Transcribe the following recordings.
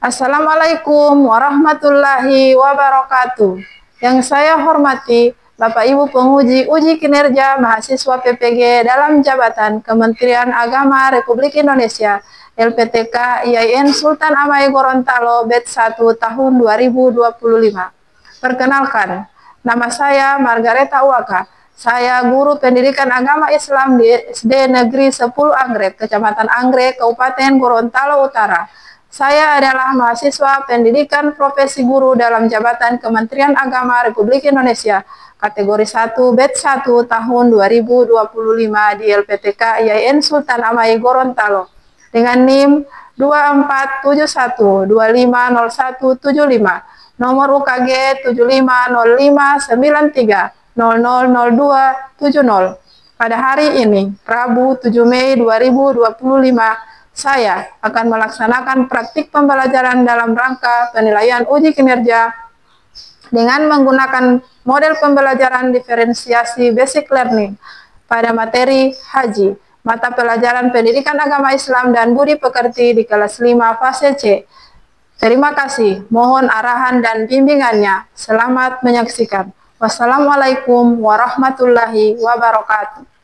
Assalamualaikum warahmatullahi wabarakatuh. Yang saya hormati Bapak Ibu penguji uji kinerja mahasiswa PPG dalam jabatan Kementerian Agama Republik Indonesia LPTK IAIN Sultan Amai Gorontalo Batch 1 tahun 2025. Perkenalkan, nama saya Margareta Waka. Saya guru pendidikan agama Islam di SD Negeri 10 Anggrek, Kecamatan Anggrek, Kabupaten Gorontalo Utara. Saya adalah mahasiswa pendidikan profesi guru dalam jabatan Kementerian Agama Republik Indonesia, kategori 1, batch 1 tahun 2025 di LPTK IAIN Sultan Amai Gorontalo, dengan NIM 2471250175, nomor UKG 750593000270. Pada hari ini, Rabu 7 Mei 2025, saya akan melaksanakan praktik pembelajaran dalam rangka penilaian uji kinerja dengan menggunakan model pembelajaran diferensiasi basic learning pada materi haji, mata pelajaran pendidikan agama Islam dan budi pekerti di kelas 5 fase C. Terima kasih, mohon arahan dan bimbingannya. Selamat menyaksikan. Wassalamualaikum warahmatullahi wabarakatuh.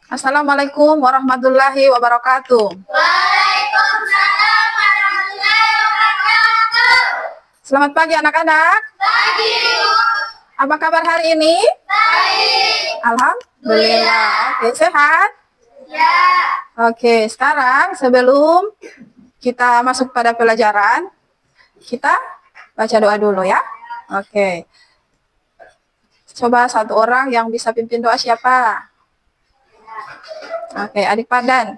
Assalamualaikum warahmatullahi wabarakatuh. Waalaikumsalam warahmatullahi wabarakatuh. Selamat pagi anak-anak. Pagi, Bu. Apa kabar hari ini? Baik. Alhamdulillah. Oke, sehat? Ya. Oke, sekarang sebelum kita masuk pada pelajaran, kita baca doa dulu ya. Oke. Coba satu orang yang bisa pimpin doa siapa? Oke, adik Padan.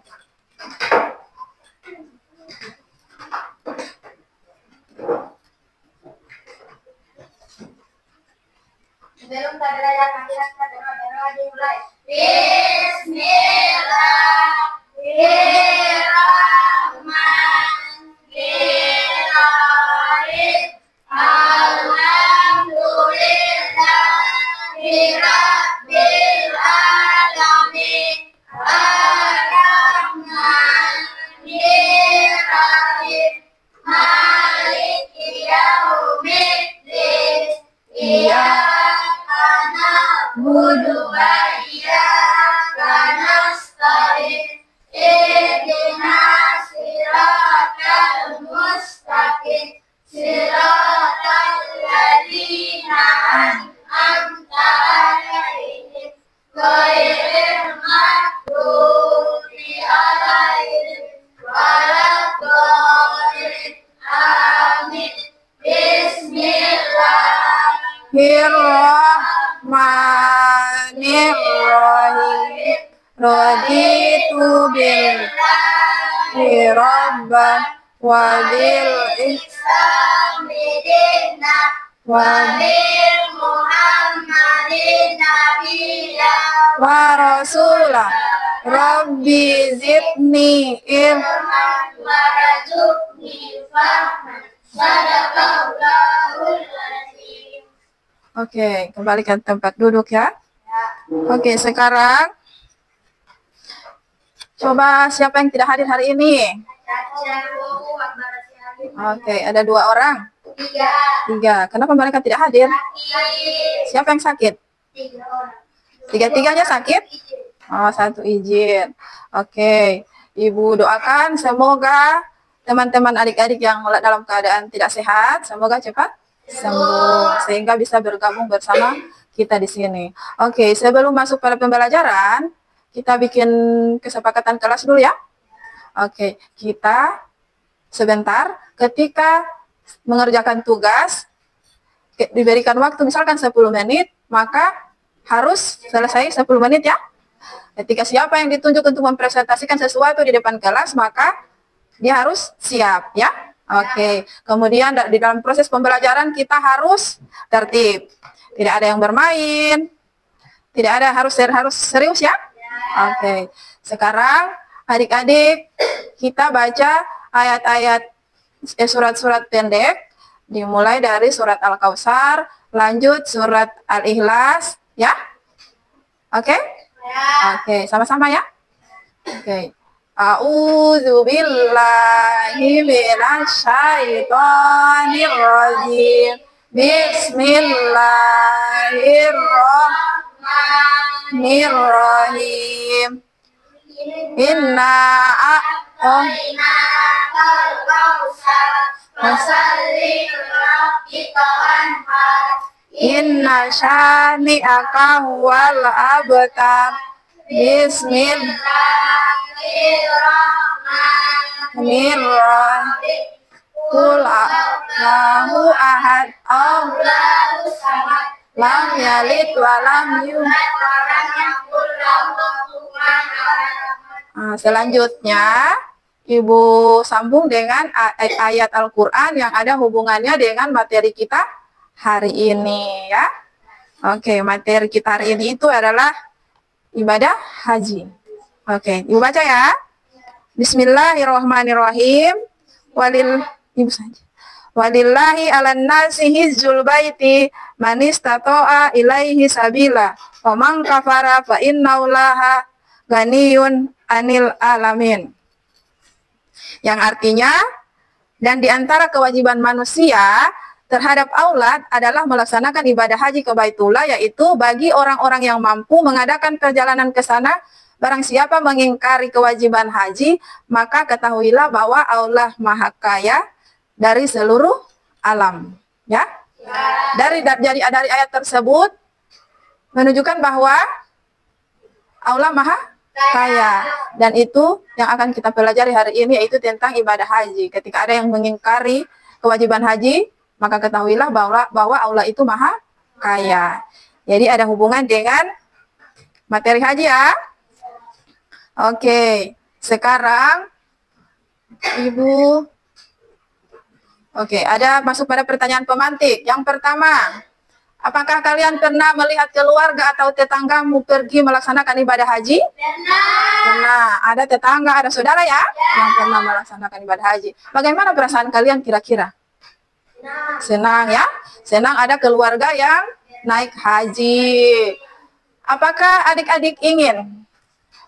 Sebelum pelajaran kita dimulai. Bismillahirrahmanirrahim. Alhamdulillahirabbil alamin. Ar-Rahmanir-Rahim. Maliki yaumiddin. Iyyaka na'budu wa iyyaka nasta'in. Ihdinas siratal mustaqim. Siratal ladzina an'amta 'alaihim ghairil maghdubi 'alaihim waladdallin. Amin. Bismillahirrahmanirrahim. Raditu billahi rabban wa bil Islami dinna wa bil Muhammadin nabiyya wa rasulah. Rabbi zidni wa warzuqni fahman. Sadaqallahul azim. Oke, kembali ke tempat duduk ya. Oke, sekarang coba siapa yang tidak hadir hari ini? Oke, ada 2 orang. 3. Kenapa mereka tidak hadir? Siapa yang sakit? 3 orang. 3-tiganya sakit? Oh, 1 izin. Oke, Ibu doakan semoga teman-teman adik-adik yang dalam keadaan tidak sehat, semoga cepat sembuh sehingga bisa bergabung bersama kita di sini. Oke, sebelum masuk pada pembelajaran, kita bikin kesepakatan kelas dulu ya. Oke, kita sebentar ketika mengerjakan tugas diberikan waktu misalkan 10 menit, maka harus selesai 10 menit ya. Ketika siapa yang ditunjuk untuk mempresentasikan sesuatu di depan kelas, maka dia harus siap ya. Oke. Kemudian di dalam proses pembelajaran kita harus tertib. Tidak ada yang bermain. Tidak ada harus serius ya. Oke. Sekarang adik-adik kita baca ayat-ayat surat-surat pendek dimulai dari surat Al-Kautsar, lanjut surat Al-Ikhlas ya. Oke? Ya. Oke, sama-sama ya. Oke. A'udzu billahi minasyaitonir rajim. Bismillahirrahmanirrahim. Inna A'tainakal kautsar fasalli lirabbika wanhar. Inna syani'aka huwal abtar. Bismillahirrahmanirrahim. Qul a'udzu ahad. Allahu samad. Lam yalid wa lam yulad. Walam yakul lahu kufuwan ahad. Selanjutnya, Ibu sambung dengan ayat Al-Quran yang ada hubungannya dengan materi kita hari ini ya. Oke, materi kita hari ini itu adalah ibadah haji. Oke, Ibu baca ya. Bismillahirrahmanirrahim. Ibu saja. Walillahi 'alan nasi hijjul baiti man istata'a ilaihi sabila wa man kafara fa innallaha ghaniyun 'anil alamin. Yang artinya, dan di antara kewajiban manusia terhadap aulat adalah melaksanakan ibadah haji ke Baitullah, yaitu bagi orang-orang yang mampu mengadakan perjalanan ke sana. Barang siapa mengingkari kewajiban haji, maka ketahuilah bahwa Allah Maha Kaya dari seluruh alam. Ya. Dari ayat tersebut menunjukkan bahwa Allah Maha Kaya, dan itu yang akan kita pelajari hari ini, yaitu tentang ibadah haji. Ketika ada yang mengingkari kewajiban haji, maka ketahuilah bahwa Allah itu Maha Kaya. Jadi ada hubungan dengan materi haji ya. Oke, sekarang Ibu. Oke, ada masuk pada pertanyaan pemantik. Yang pertama, apakah kalian pernah melihat keluarga atau tetanggamu pergi melaksanakan ibadah haji? Pernah. Ada tetangga, ada saudara ya, yang pernah melaksanakan ibadah haji. Bagaimana perasaan kalian kira-kira? Senang ya? Senang ada keluarga yang naik haji. Apakah adik-adik ingin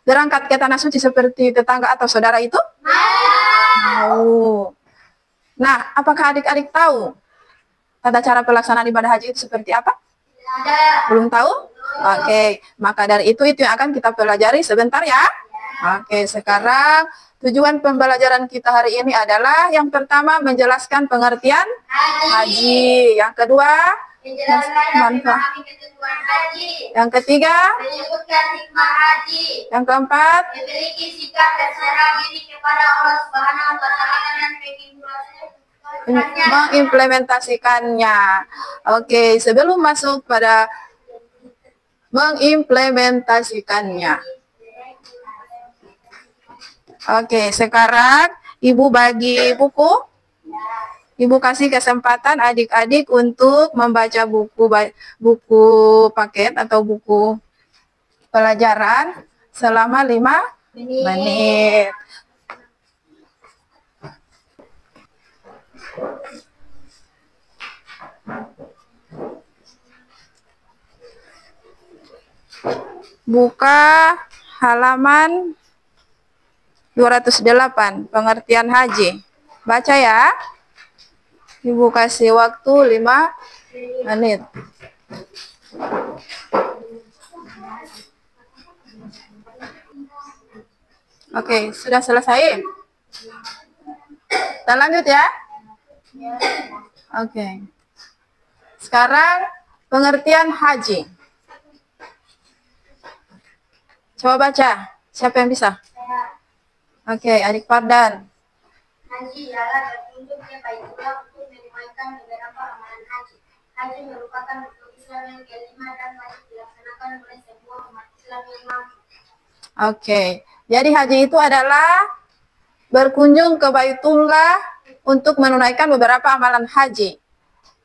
berangkat ke tanah suci seperti tetangga atau saudara itu? Mau. Nah, apakah adik-adik tahu tata cara pelaksanaan ibadah haji itu seperti apa? Belum tahu? Oke, maka dari itu yang akan kita pelajari sebentar ya. Oke, sekarang tujuan pembelajaran kita hari ini adalah yang pertama menjelaskan pengertian haji. Yang kedua, manfaat. Yang ketiga, menyebutkan hikmah haji. Yang keempat, Memiliki sikap dan serah diri kepada Allah Subhanahu wa taala dan mengimplementasikannya. Oke, sebelum masuk pada mengimplementasikannya. Oke, sekarang Ibu bagi buku. Ibu kasih kesempatan adik-adik untuk membaca buku paket atau buku pelajaran selama 5 menit. Buka halaman 208, pengertian haji. Baca ya. Ibu kasih waktu 5 menit. Oke, sudah selesai? Kita lanjut ya. Oke. Sekarang pengertian haji. Coba baca. Siapa yang bisa? Oke, adik Fardan. Haji adalah berkunjung ke Baitullah untuk menunaikan beberapa amalan haji. Haji merupakan rukun Islam yang kelima dan wajib dilaksanakan oleh semua umat Islam yang mampu. Oke, jadi haji itu adalah berkunjung ke Baitullah untuk menunaikan beberapa amalan haji.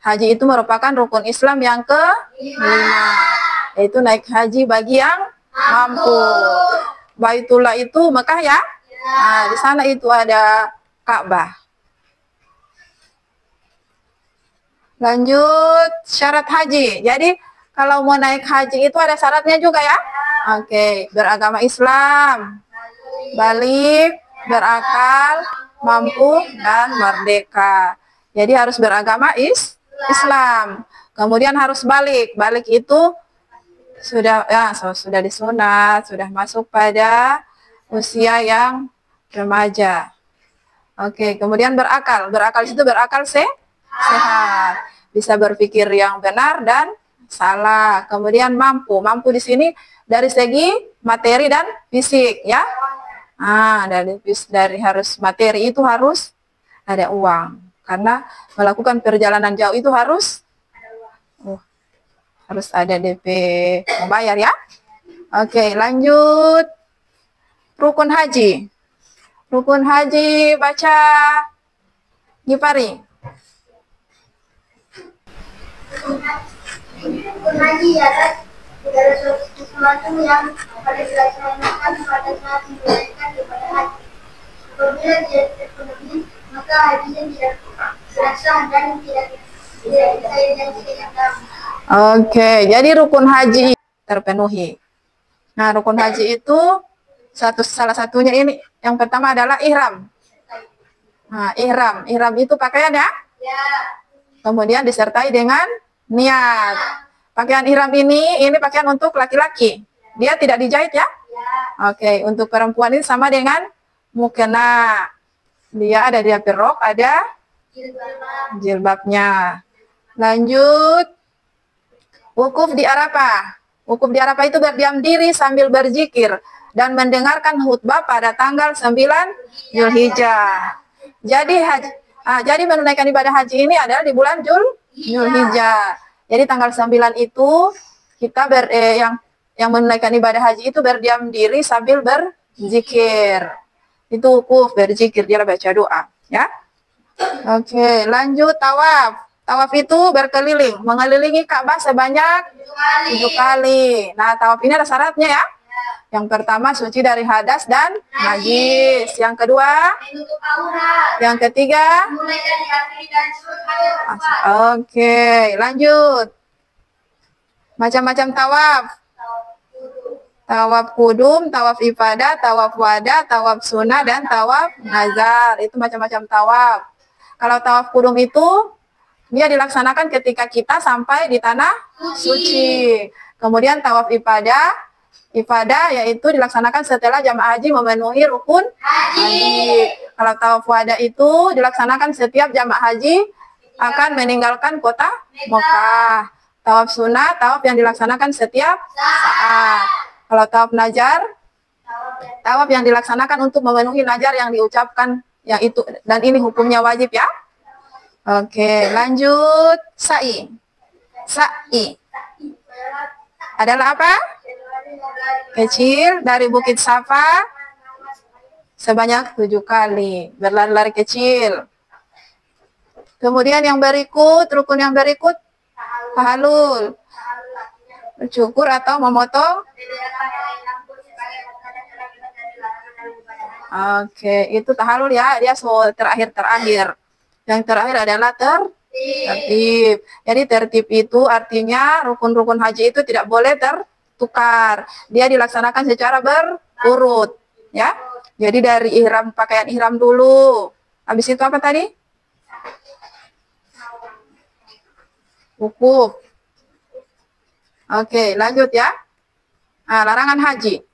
Haji itu merupakan rukun Islam yang ke-5, yaitu naik haji bagi yang mampu. Baitullah itu Mekah ya? Nah, di sana itu ada Ka'bah. Lanjut, syarat haji. Jadi, kalau mau naik haji itu ada syaratnya juga ya? Oke, beragama Islam. balik, berakal, mampu, dan merdeka. Jadi harus beragama Islam. Kemudian harus balik. Balik itu sudah disunat, sudah masuk pada usia yang remaja. Oke, kemudian berakal. Berakal itu berakal sehat. Bisa berpikir yang benar dan salah. Kemudian mampu. Mampu di sini dari segi materi dan fisik, ya. Dari harus materi itu harus ada uang. Karena melakukan perjalanan jauh itu harus ada DP membayar, ya. Oke, lanjut. Rukun haji. Rukun haji baca Gipari. Rukun haji adalah segala sesuatu yang pada dilaksanakan pada saat menunaikan ibadah haji. Apabila tidak terpenuhi, maka hajinya tidak sah dan tidak bisa dilaksanakan. Oke, jadi rukun haji terpenuhi. Nah, rukun haji itu salah satunya ini. Yang pertama adalah ihram. Nah, ihram itu pakaian, ya? Ya. Kemudian disertai dengan niat. Pakaian ihram ini pakaian untuk laki-laki. Dia tidak dijahit, ya? Ya. Oke, untuk perempuan ini sama dengan mukena. Dia ada rok, ada jilbabnya. Lanjut. Wukuf di Arafah. Wukuf di Arafah itu berdiam diri sambil berzikir dan mendengarkan khutbah pada tanggal 9 Zulhijjah. Jadi menunaikan ibadah haji ini adalah di bulan Zulhijjah. Jadi tanggal 9 itu kita yang menunaikan ibadah haji itu berdiam diri sambil berzikir. Itu wukuf, berzikir, dia baca doa, ya. Oke, lanjut tawaf. Tawaf itu berkeliling, mengelilingi Ka'bah sebanyak 7 kali. Nah, tawaf ini ada syaratnya, ya. Yang pertama, suci dari hadas dan najis. Yang kedua, yang ketiga, oke, lanjut. Macam-macam tawaf. Tawaf kudum, tawaf ifadah, tawaf wada, tawaf sunnah, dan tawaf nazar. Itu macam-macam tawaf. Kalau tawaf kudum itu dia dilaksanakan ketika kita sampai di tanah suci. Kemudian tawaf ifadah yaitu dilaksanakan setelah jamaah haji memenuhi rukun haji. Kalau tawaf wada itu dilaksanakan setiap jamaah haji akan meninggalkan kota Mekah. Tawaf sunnah, tawaf yang dilaksanakan setiap saat. Kalau tawaf nazar, tawaf yang dilaksanakan untuk memenuhi nazar yang diucapkan, yang itu, dan ini hukumnya wajib, ya. Oke, lanjut. Sa'i. Sa'i adalah apa? Kecil dari Bukit Safa sebanyak 7 kali. Berlari-lari kecil. Kemudian yang berikut, rukun yang berikut, tahalul. Bercukur atau memotong. Oke, itu tahalul, ya. Dia terakhir. Yang terakhir adalah tertib. Jadi tertib itu artinya rukun-rukun haji itu tidak boleh tertukar. Dia dilaksanakan secara berurut, ya. Jadi dari pakaian ihram dulu. Habis itu apa tadi? Wukuf. Oke, lanjut, ya. Nah, larangan haji.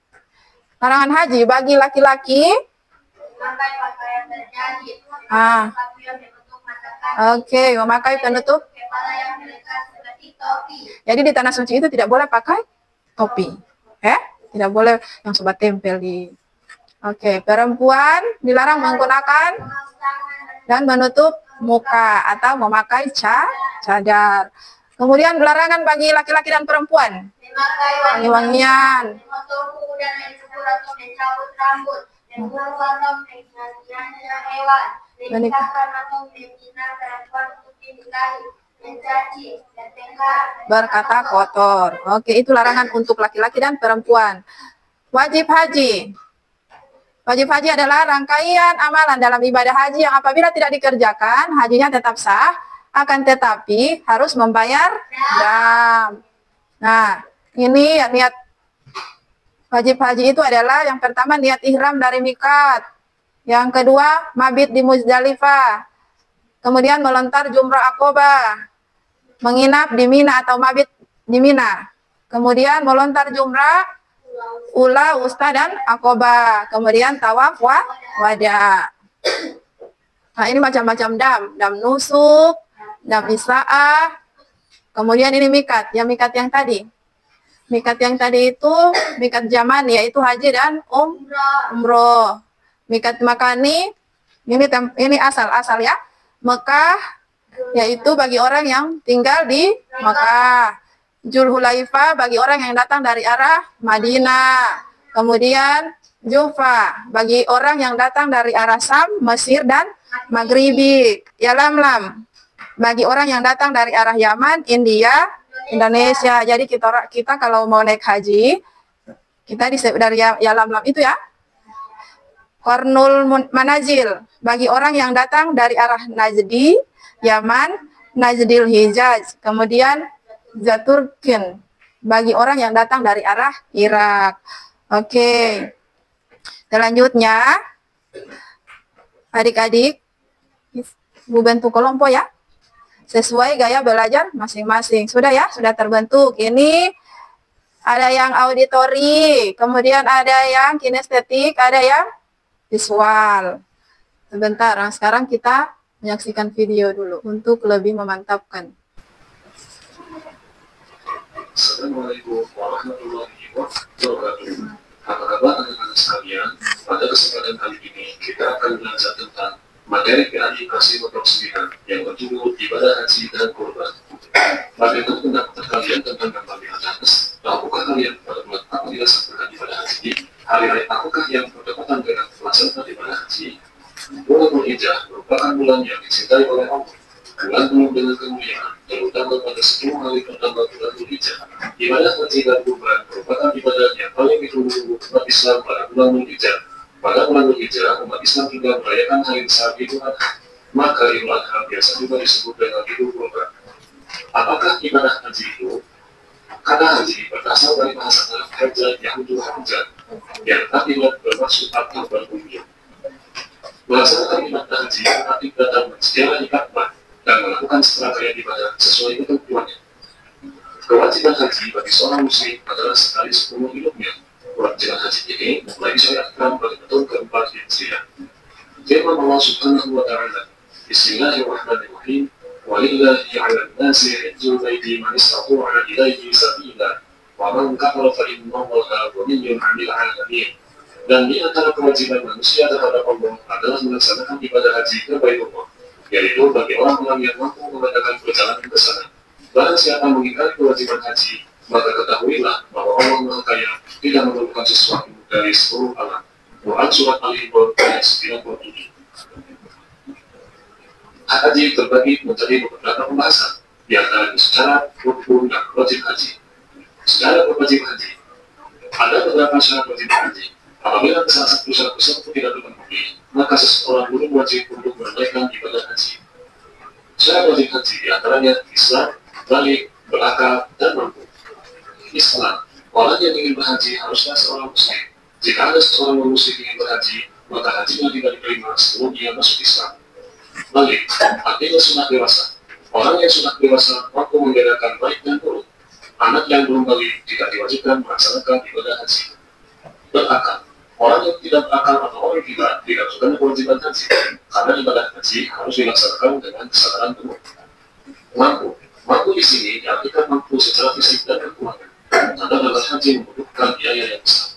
Larangan haji bagi laki-laki. Oke, memakai penutup. Jadi di tanah suci itu tidak boleh pakai topi. Tidak boleh yang sobat tempel di. Oke, perempuan dilarang menggunakan dan menutup muka atau memakai cadar. Kemudian larangan bagi laki-laki dan perempuan. Wangi-wangian. Berkata kotor. Oke, itu larangan untuk laki-laki dan perempuan. Wajib haji. Wajib haji adalah rangkaian amalan dalam ibadah haji yang apabila tidak dikerjakan, hajinya tetap sah, akan tetapi harus membayar dam. Nah, ini niat Wajib haji itu adalah yang pertama niat ihram dari miqat. Yang kedua mabit di Muzdalifah. Kemudian melontar jumrah Aqobah. Menginap di Mina atau mabit di Mina. Kemudian melontar jumrah Ula, Wusta, dan Aqobah. Kemudian tawaf wada. Nah, ini macam-macam dam nusuk, dam isra'ah. Kemudian ini mikat, mikat yang tadi. Mikat yang tadi itu mikat zaman, yaitu haji dan umroh. Mikat makani ini asal ya. Mekah, yaitu bagi orang yang tinggal di Mekah. Zulhulaifah bagi orang yang datang dari arah Madinah. Kemudian Jufa bagi orang yang datang dari arah Sam, Mesir, dan Maghribi. Yalamlam bagi orang yang datang dari arah Yaman, India, Indonesia. Jadi kita kalau mau naik haji, kita dari Yalamlam itu ya. Qarnul Manazil bagi orang yang datang dari arah Najdi, Yaman, Najdil Hijaz. Kemudian Zaturkin bagi orang yang datang dari arah Irak. Oke. Selanjutnya, adik-adik, Bu bentuk kelompok ya. Sesuai gaya belajar masing-masing. Sudah ya? Sudah terbentuk. Ini ada yang auditori, kemudian ada yang kinestetik, ada yang visual. Sebentar, nah sekarang kita menyaksikan video dulu untuk lebih memantapkan. Assalamualaikum warahmatullahi wabarakatuh. Apa kabar anak-anak sekalian? Pada kesempatan kali ini kita akan belajar tentang materi PAI Kasih Nomor 9 yang berjudul Ibadah Haji dan Kurban. Bagaimana pendapat kalian tentang gambar di atas? Tahukah kalian pada bulan apa dilaksanakan ibadah haji? Hari raya apakah yang berdekatan dengan pelaksanaan ibadah haji? Bulan Dzulhijjah merupakan bulan yang dicintai oleh Allah. Bulan penuh dengan kemuliaan, terutama pada 10 hari pertama bulan Dzulhijjah. Ibadah haji dan kurban merupakan ibadah yang paling ditunggu umat Islam pada bulan Dzulhijjah. Pada bulan Dzulhijjah, umat Islam juga merayakan hari besar Idul Adha. Maka Idul Adha biasa juga disebut dengan Idul Kurban. Apakah ibadah haji itu? Kata haji berasal dari bahasa Arab hajat Yahudul Hajat, yang artinya bermaksud atau berkunjung. Melaksanakan ibadah haji arti datang menziarahi Ka'bah dan melakukan serangkaian ibadah sesuai ketentuannya. Kewajiban haji bagi seorang muslim adalah sekali seumur hidupnya. Kewajiban haji ini mulai disyariatkan pada tahun keempat Hijriah. Firman Allah Subhanahu wa Ta'ala, Bismillahirrahmanirrahim. وَلِلَّهِ عَلَى النَّاسِ حِجُّ الْبَيْتِ مَنِ اسْتَطَاعَ إِلَيْهِ سَبِيلًا وَمَنْ كَفَرَ فَإِنَّ اللَّهَ غَنِيٌّ عَنِ الْعَالَمِينَ. Dan di antara kewajiban manusia terhadap Allah adalah melaksanakan ibadah haji ke Baitullah, yaitu bagi orang-orang yang mampu mengadakan perjalanan ke sana. Barang siapa mengingkari kewajiban haji, maka ketahuilah bahwa Allah Maha Kaya tidak memerlukan sesuatu dari seluruh alam. Quran Surat Al-Imran ayat 97. Haji terbagi menjadi beberapa pembahasan, di antaranya secara rukun dan wajib haji. Secara wajib haji, ada beberapa syarat wajib haji. Apabila salah satu syarat tersebut tidak terpenuhi, maka seseorang belum wajib untuk menunaikan ibadah haji. Syarat wajib haji di antaranya Islam, balik, berakal, dan mampu. Islam, orang yang ingin berhaji haruslah seorang muslim. Jika ada seorang muslim ingin berhaji, maka hajinya tidak diterima sebelum dia masuk Islam. Balik, artinya sunnah dewasa. Orang yang sunnah dewasa mampu membedakan baik dan buruk. Anak yang belum balik tidak diwajibkan melaksanakan ibadah haji. Berakal, orang yang tidak berakal atau orang gila tidak melakukan kewajiban haji, karena ibadah haji harus dilaksanakan dengan kesadaran penuh. Mampu di sini diartikan mampu secara fisik dan keuangan. Karena dalam haji membutuhkan biaya yang besar.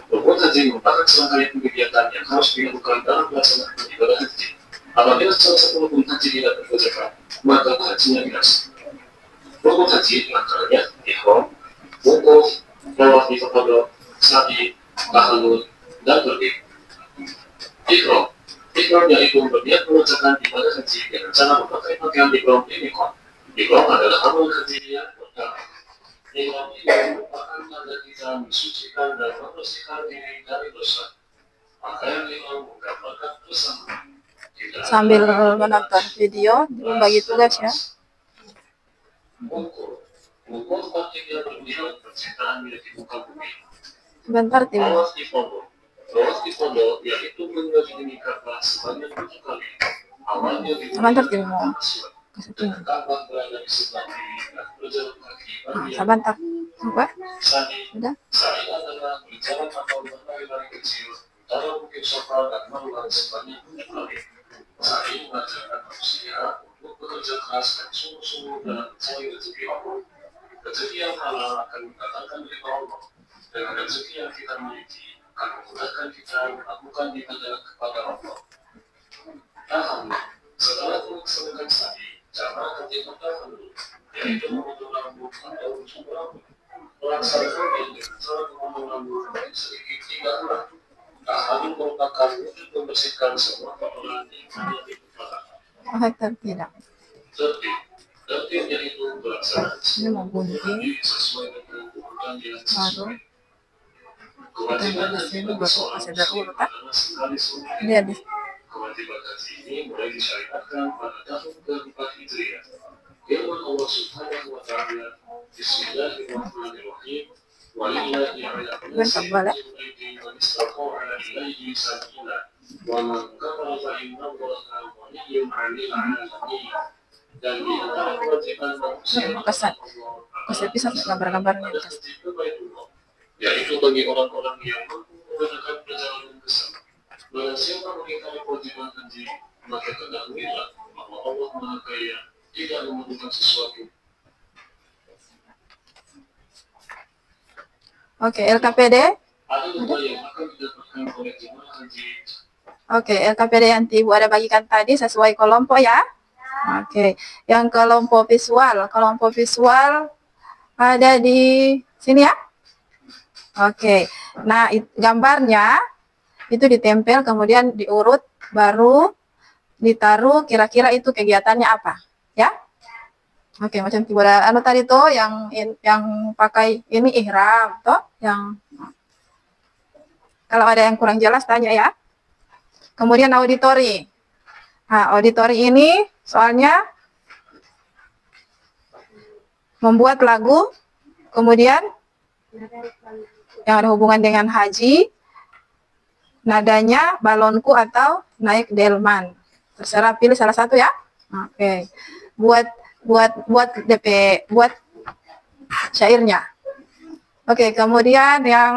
Rukun haji merupakan serangkaian kegiatan yang harus dilakukan dalam pelaksanaan ibadah haji. Apabila salah satu rukun haji tidak terkerjakan, maka hajinya tidak sah. Rukun haji diantaranya ihram, wukuf, tawaf ifadah, sa'i, tahallul, dan berdiri. Ihram yaitu berniat mengerjakan ibadah haji dengan cara memakai pakaian ihram dan miqat. Ihram adalah amalan haji yang pertama. Ihram itu merupakan tanda kita mensucikan dan membersihkan diri dari dosa. Pakaian ihram menggambarkan kebersamaan. Sambil menonton video, belum bagi tugas ya. Wukuf. Buku pentingnya berminat penciptaan milik ibu bumi. Sebentar, Timo. Lolos di pondok, yaitu mengunjungi Ka'bah sebanyak 7 kali. Awalnya di Sebentar, Timo. dan Ka'bah berada di sebelah kiri dan berjalan kaki bagi yang Sebentar. Coba. Udah. Sa'i adalah berjalan atau berlari-lari kecil antara Bukit Sofa dan Marwah sebanyak 7 kali. Sa'i mengajarkan manusia untuk bekerja keras dan sungguh-sungguh dalam mencari rezeki Allah. Rezeki yang halal akan mendatangkan ridha Allah. Dengan rezeki yang kita miliki akan memudahkan kita melakukan ibadah kepada Allah. Alhamdulillah, setelah melaksanakan sa'i, cara kerja terdahulu, yaitu memotong rambut atau ujung rambut. Melaksanakannya dengan cara memotong rambut sedikit 3 bulan. Tahanan merupakan wujud membersihkan semua kotoran yang ada di kepala. Tidak. Tertib yaitu pelaksanaan Ini mau gunting. sesuai dengan urutan yang Baru. sesuai. Kewajiban Di sini baru kasih ada urutan. adalah sekali seumur Lihat di kewajiban haji ini mulai disyariatkan pada tahun ke-4 Hijriah. Firman Allah Subhanahu wa Ta'ala, Bismillahirrahmanirrahim. Walillahi 'ala an-nasi hajjul baiti man istata'a ilaihi sabila. Wa man kafara fa inna Allaha ghaniyyun 'anil 'alamin. Dan di antara kewajiban manusia Kasih pisah gambar-gambarnya. yaitu bagi orang-orang yang mampu menggunakan perjalanan ke sana. Barang siapa mengingkari kewajiban haji, maka ketahuilah bahwa Allah Maha Kaya tidak memerlukan sesuatu. Oke, LKPD. Ada dua yang akan didapatkan oleh jemaah haji. Oke, LKPD yang Ibu ada bagikan tadi sesuai kelompok ya. Oke, yang kelompok visual ada di sini ya. Oke, nah gambarnya itu ditempel kemudian diurut baru ditaruh kira-kira itu kegiatannya apa ya. Oke, macam Ibu ada tadi tuh yang pakai ini ihram toh yang kalau ada yang kurang jelas tanya ya. Kemudian auditori. Nah, auditori ini soalnya membuat lagu, kemudian yang ada hubungan dengan haji, nadanya balonku atau naik delman. Terserah pilih salah satu ya. Oke. Buat syairnya. Oke, kemudian yang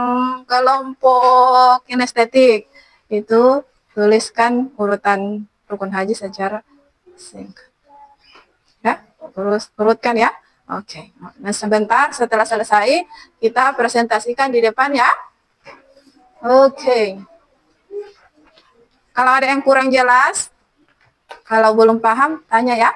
kelompok kinestetik itu tuliskan urutan rukun haji secara singkat. Ya, urutkan ya. Oke. Nah, sebentar setelah selesai kita presentasikan di depan ya. Oke. Kalau ada yang kurang jelas, kalau belum paham tanya ya.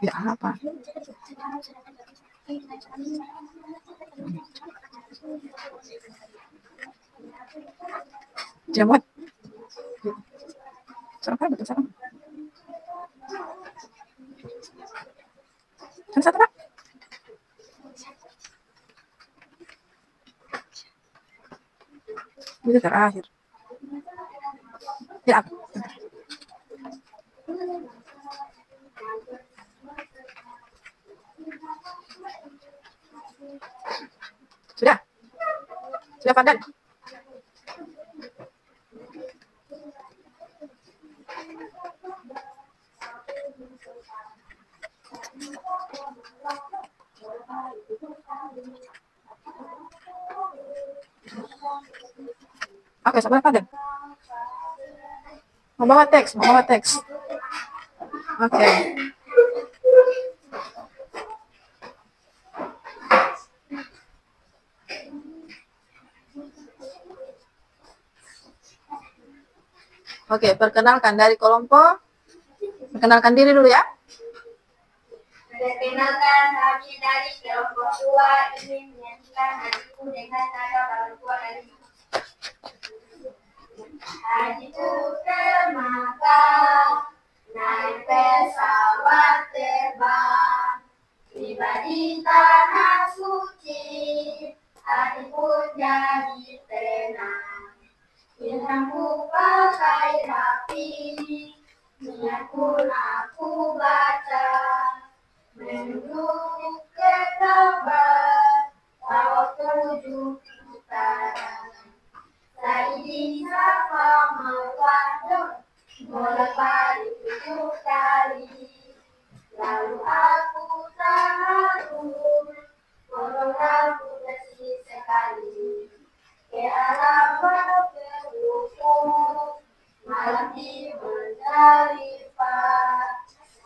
Ya apa? Jamut. Sarap betul sarap. Yang satu Pak. Itu terakhir. Ya. Sudah? Sudah padan? Oke, sabar padan. Mau bawa teks. Oke. Oke, perkenalkan dari kelompok. Perkenalkan diri dulu ya. Perkenalkan, kami dari kelompok 2 ingin menyanyikan hatiku dengan nada baru dari hatiku termakan, naik pesawat terbang, tiba di tanah suci, hatiku jadi tenang, ilhamku pakai rapi, niat pun aku baca, menuju ke Ka'bah, tawaf tujuh putaran. Sa'i Safa Marwah, bolak-balik 7 kali. Lalu aku taruh potong rambut bersih sekali. Ke Arafah berwukuf, malam di Muzdalifah.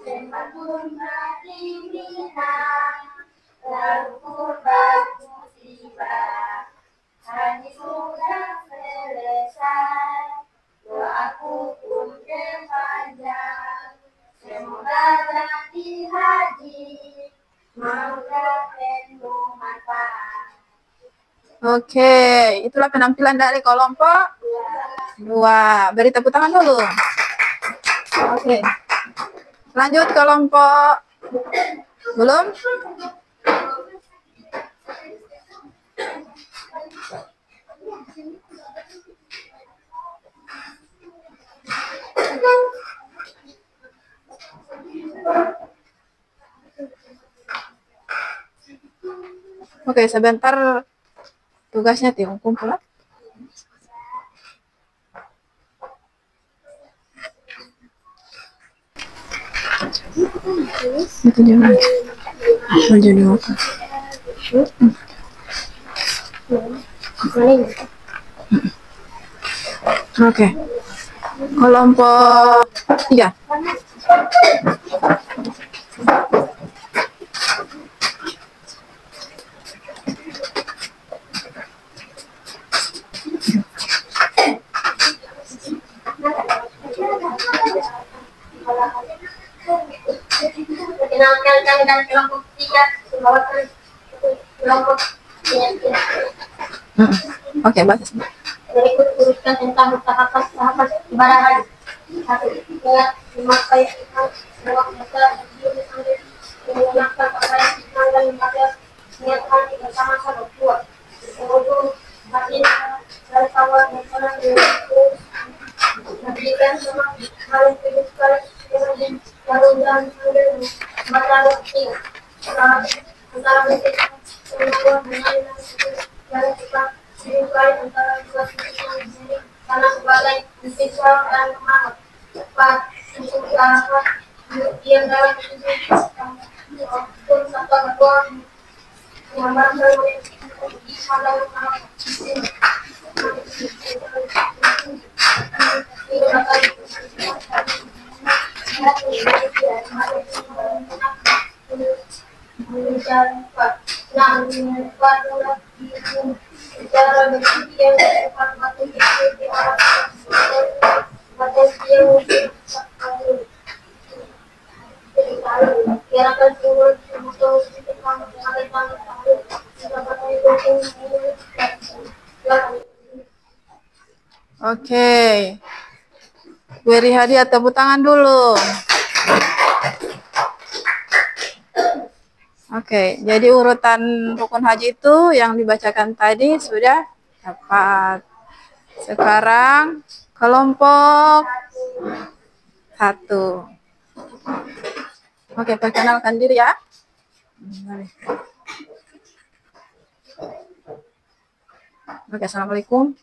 Sempat sunnah di Mina, lalu kurban tiba. Haji sudah selesai, doaku pun terpanjang. Semoga jadi haji, mangga penuh manfaat. Oke, itulah penampilan dari kelompok 2. Beri tepuk tangan dulu. Oke. Lanjut kelompok belum? Oke, sebentar tugasnya Tiong kumpul. Itu jangan. Jadi apa? Oke. Kelompok 3. Perkenalkan, kami dari kelompok 3 membawakan kelompok keyakinan. Oke, bahas. Berikut urutkan tentang tahapan ibadah haji. 1. Niat memakai ihram, lewat mata sambil menggunakan pakaian ihram dan memakai niat haji bersama-sama. 2. Berwudu, batin, dan kawat makanan dengan terus memberikan semangat paling 7 kali dengan lalu dan sambil membaca doa. Antara musik semua menyanyi dan cepat 7 kali antara dua sisi sendiri karena sebagai siswa dan pemahat. 4. Untuk Arafah diam dalam posisi pun serta berdoa mengamalkan salam bicara bersih yang cepat batu di arah batu yang kirakan turun butuh sedikit mengalami tangan Oke. Beri hadiah tepuk tangan dulu. Oke, jadi urutan rukun haji itu yang dibacakan tadi sudah dapat. Sekarang kelompok 1. Oke, perkenalkan diri ya. Oke, assalamualaikum.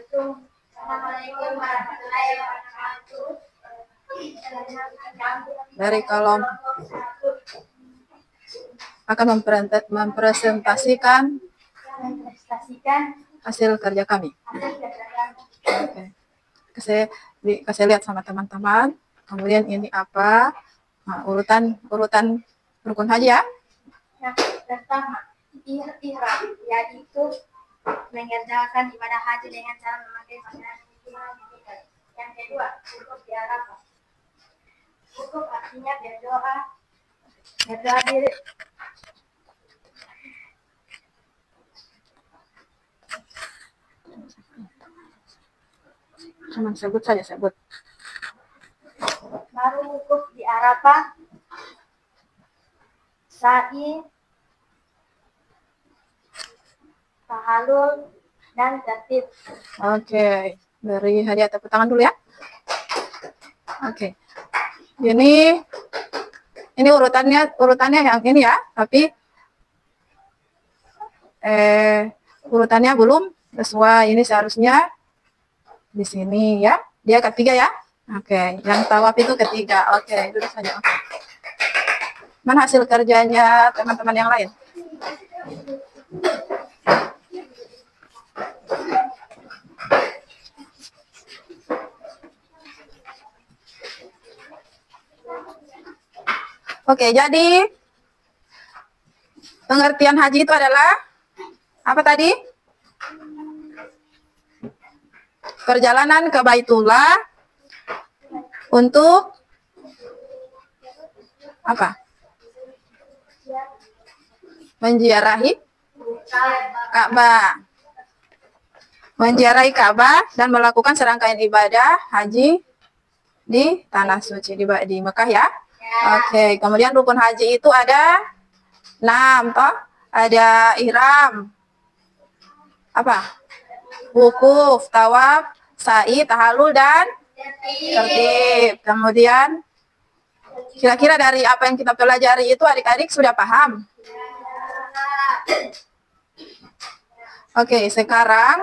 Assalamualaikum warahmatullahi wabarakatuh. Dari kelompok akan mempresentasikan hasil kerja kami. Oke. Kasih lihat sama teman-teman. Kemudian ini apa? Nah, urutan rukun haji ya. Yang pertama, ihram, yaitu mengerjakan ibadah haji dengan cara memakai pakaian ihram. Yang kedua, wukuf di Arafah. Wukuf artinya berdoa diri. Cuman sebut saja, sebut. Baru wukuf di Arafah, sa'i, tahallul, dan tertib. Oke, beri hadiah tepuk tangan dulu ya. Oke, ini urutannya yang ini ya, tapi urutannya belum sesuai. Ini seharusnya di sini ya. Dia ketiga ya. Oke, yang tawaf itu ketiga. Oke, duduk saja. Oke. Mana hasil kerjanya teman-teman yang lain? Oke, jadi pengertian haji itu adalah apa tadi? Perjalanan ke Baitullah untuk apa? Menziarahi Ka'bah. Menziarahi Ka'bah dan melakukan serangkaian ibadah haji di tanah suci di Mekah ya. Oke, kemudian rukun haji itu ada 6 toh. Ada ihram. Apa? Wukuf, tawaf, sa'i, tahallul dan tertib. Kemudian kira-kira dari apa yang kita pelajari itu adik-adik sudah paham? Oke, sekarang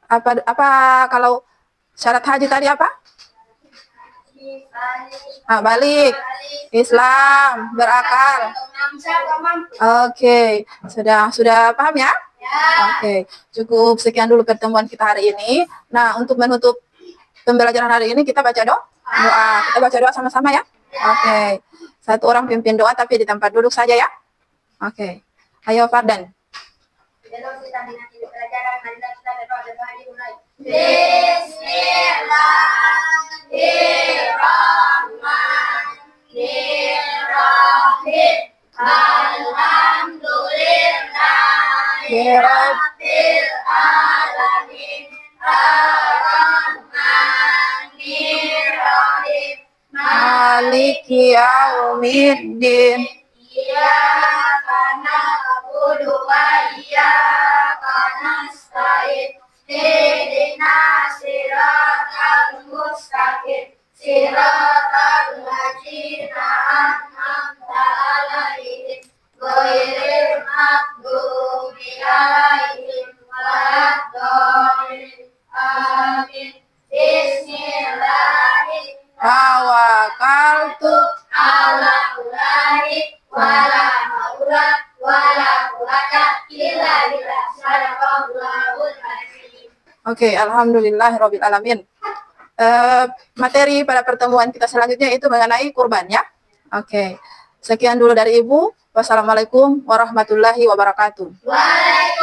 apa kalau syarat haji tadi apa? Balik, Islam, berakal. Oke, sudah paham ya? Oke, cukup sekian dulu pertemuan kita hari ini. Nah, untuk menutup pembelajaran hari ini kita baca doa. Kita baca doa sama-sama ya. Oke, satu orang pimpin doa tapi di tempat duduk saja ya. Oke, ayo Fardan. Bismillahirrahmanirrahim. Alhamdulillahirabbil alamin. Arrahmanirrahim. Maliki yaumiddin. Iyyaka na'budu wa iyyaka nasta'in. Ihdinas siratal mustaqim. Siratal ladzina an'amta 'alaihim ghairil maghdubi 'alaihim waladdallin. Amin. Bismillahirrahmanirrahim. Tawakkaltu Allahi wala haula wala quwata illa billah. Sadaqallahul azim. Oke, alhamdulillahirabbil alamin. Materi pada pertemuan kita selanjutnya itu mengenai kurban ya. Oke. Sekian dulu dari Ibu. Wassalamualaikum warahmatullahi wabarakatuh. Waalaikumsalam.